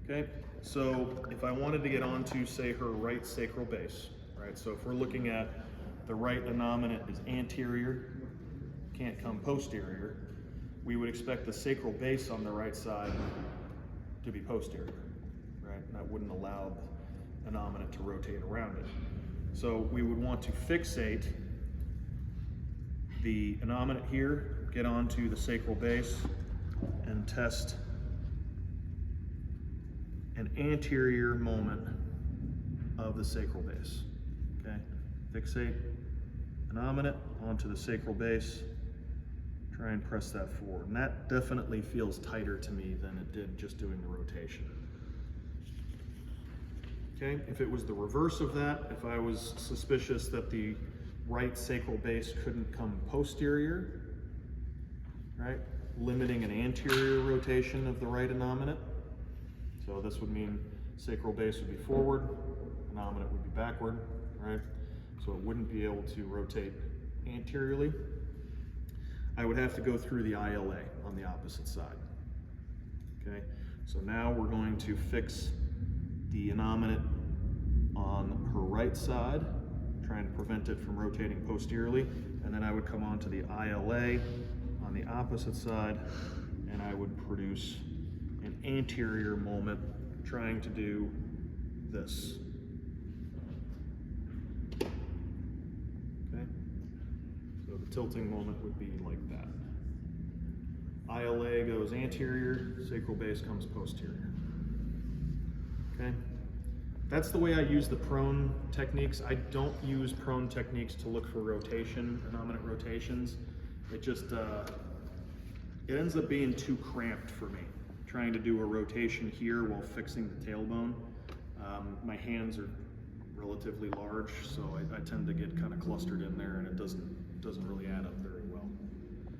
Okay, so if I wanted to get onto, say, her right sacral base, right? So if we're looking at the right innominate is anterior, can't come posterior, we would expect the sacral base on the right side to be posterior, right? And that wouldn't allow the innominate to rotate around it. So we would want to fixate the innominate here, get onto the sacral base, and test an anterior moment of the sacral base. Okay, fixate innominate onto the sacral base, try and press that forward. And that definitely feels tighter to me than it did just doing the rotation. Okay, if it was the reverse of that, if I was suspicious that the right sacral base couldn't come posterior, right, limiting an anterior rotation of the right innominate. So this would mean sacral base would be forward, innominate would be backward, right? So it wouldn't be able to rotate anteriorly. I would have to go through the ILA on the opposite side. Okay, so now we're going to fix the innominate on her right side, trying to prevent it from rotating posteriorly, and then I would come onto the ILA on the opposite side, and I would produce an anterior moment, trying to do this. Okay, so the tilting moment would be like that. ILA goes anterior, sacral base comes posterior. Okay, that's the way I use the prone techniques. I don't use prone techniques to look for rotation, innominate rotations. It just, it ends up being too cramped for me, trying to do a rotation here while fixing the tailbone. My hands are relatively large, so I tend to get kind of clustered in there, and it doesn't really add up very